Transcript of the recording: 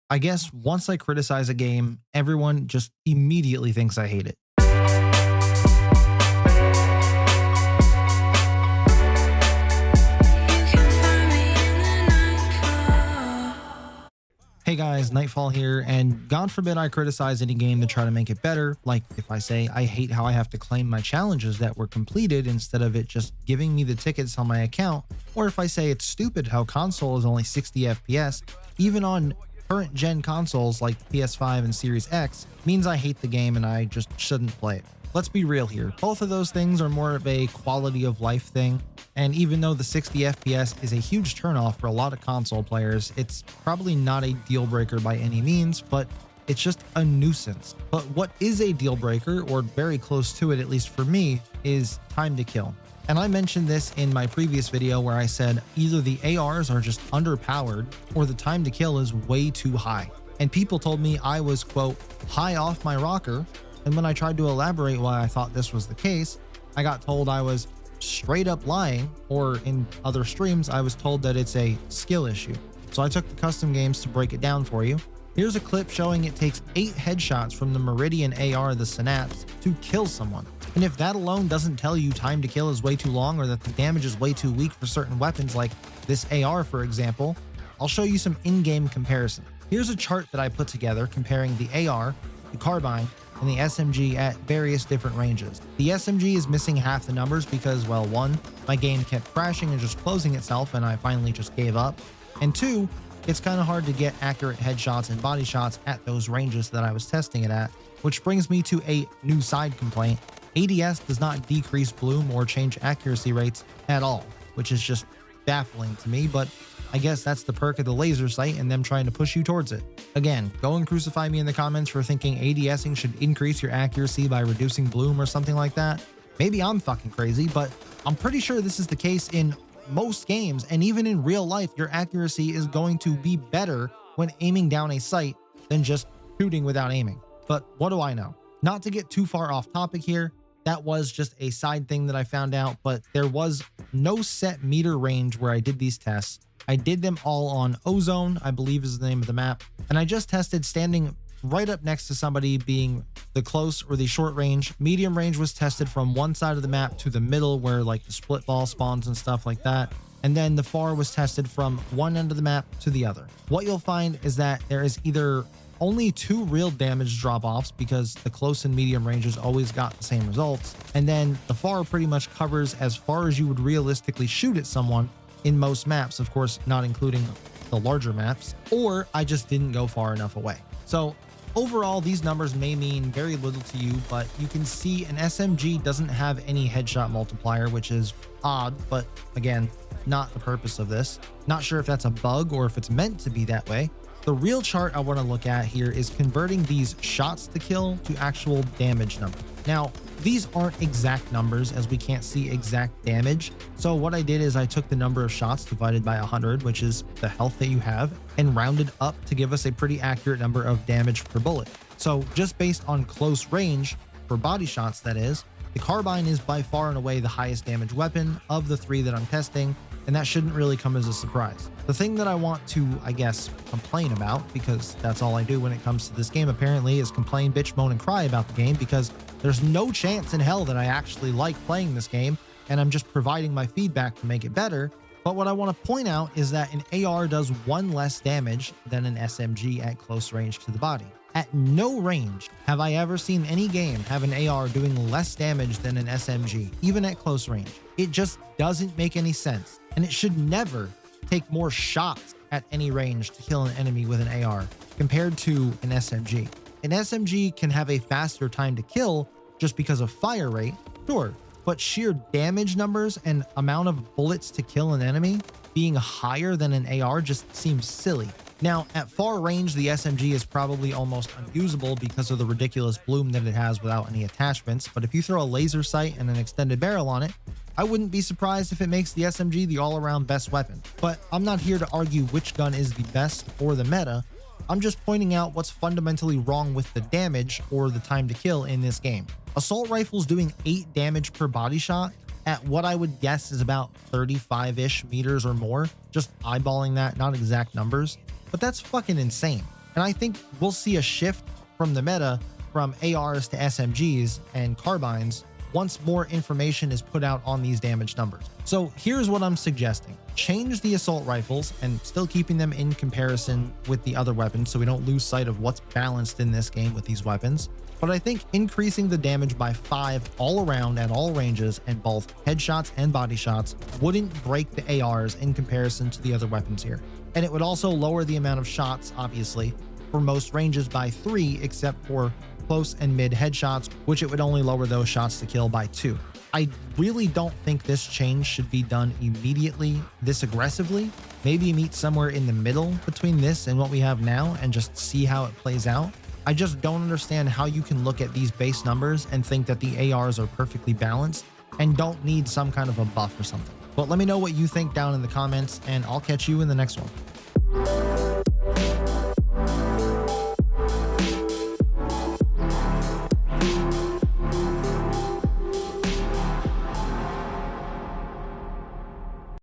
I guess once I criticize a game, everyone just immediately thinks I hate it. Hey guys, Nightfall here, and God forbid I criticize any game to try to make it better, like if I say I hate how I have to claim my challenges that were completed instead of it just giving me the tickets on my account, or if I say it's stupid how console is only 60 FPS, even on current gen consoles like PS5 and Series X, means I hate the game and I just shouldn't play it. Let's be real here, both of those things are more of a quality of life thing, and even though the 60 FPS is a huge turnoff for a lot of console players, it's probably not a deal breaker by any means, but it's just a nuisance. But what is a deal breaker, or very close to it at least for me, is time to kill. And I mentioned this in my previous video where I said either the ARs are just underpowered or the time to kill is way too high. And people told me I was, quote, high off my rocker. And when I tried to elaborate why I thought this was the case, I got told I was straight up lying, or in other streams, I was told that it's a skill issue. So I took the custom games to break it down for you. Here's a clip showing it takes 8 headshots from the Meridian AR, the Synapse, to kill someone. And if that alone doesn't tell you time to kill is way too long or that the damage is way too weak for certain weapons like this AR for example, I'll show you some in-game comparison. Here's a chart that I put together comparing the AR, the carbine, and the SMG at various different ranges. The SMG is missing half the numbers because, well, 1, my game kept crashing and just closing itself and I finally just gave up, and 2, it's kind of hard to get accurate headshots and body shots at those ranges that I was testing it at, which brings me to a new side complaint. ADS does not decrease bloom or change accuracy rates at all, which is just baffling to me, but I guess that's the perk of the laser sight and them trying to push you towards it. Again, go and crucify me in the comments for thinking ADSing should increase your accuracy by reducing bloom or something like that. Maybe I'm fucking crazy, but I'm pretty sure this is the case in most games, and even in real life, your accuracy is going to be better when aiming down a sight than just shooting without aiming. But what do I know? Not to get too far off topic here, that was just a side thing that I found out, but there was no set meter range where I did these tests. I did them all on Ozone, I believe is the name of the map, and I just tested standing right up next to somebody being the close or the short range. Medium range was tested from one side of the map to the middle where like the split ball spawns and stuff like that. And then the far was tested from one end of the map to the other. What you'll find is that there is either only 2 real damage drop-offs because the close and medium ranges always got the same results. And then the far pretty much covers as far as you would realistically shoot at someone in most maps, of course, not including the larger maps, or I just didn't go far enough away. So overall, these numbers may mean very little to you, but you can see an SMG doesn't have any headshot multiplier, which is odd, but again, not the purpose of this. Not sure if that's a bug or if it's meant to be that way. The real chart I want to look at here is converting these shots to kill to actual damage numbers. Now, these aren't exact numbers as we can't see exact damage. So what I did is I took the number of shots divided by 100, which is the health that you have, and rounded up to give us a pretty accurate number of damage per bullet. So just based on close range for body shots, that is, the carbine is by far and away the highest damage weapon of the 3 that I'm testing, and that shouldn't really come as a surprise. The thing that I want to, I guess, complain about, because that's all I do when it comes to this game apparently, is complain, bitch, moan, and cry about the game, because there's no chance in hell that I actually like playing this game, and I'm just providing my feedback to make it better. But what I want to point out is that an AR does 1 less damage than an SMG at close range to the body. At no range have I ever seen any game have an AR doing less damage than an SMG, even at close range. It just doesn't make any sense, and it should never take more shots at any range to kill an enemy with an AR compared to an SMG. An SMG can have a faster time to kill just because of fire rate, sure, but sheer damage numbers and amount of bullets to kill an enemy being higher than an AR just seems silly. Now, at far range, the SMG is probably almost unusable because of the ridiculous bloom that it has without any attachments, but if you throw a laser sight and an extended barrel on it, I wouldn't be surprised if it makes the SMG the all-around best weapon. But I'm not here to argue which gun is the best or the meta. I'm just pointing out what's fundamentally wrong with the damage or the time to kill in this game. Assault rifles doing 8 damage per body shot at what I would guess is about 35-ish meters or more, just eyeballing that, not exact numbers, but that's fucking insane. And I think we'll see a shift from the meta from ARs to SMGs and carbines once more information is put out on these damage numbers. So here's what I'm suggesting. Change the assault rifles and still keeping them in comparison with the other weapons so we don't lose sight of what's balanced in this game with these weapons. But I think increasing the damage by 5 all around at all ranges and both headshots and body shots wouldn't break the ARs in comparison to the other weapons here. And it would also lower the amount of shots, obviously, for most ranges by 3, except for close and mid headshots, which it would only lower those shots to kill by 2. I really don't think this change should be done immediately this aggressively. Maybe meet somewhere in the middle between this and what we have now and just see how it plays out. I just don't understand how you can look at these base numbers and think that the ARs are perfectly balanced and don't need some kind of a buff or something. But let me know what you think down in the comments, and I'll catch you in the next one.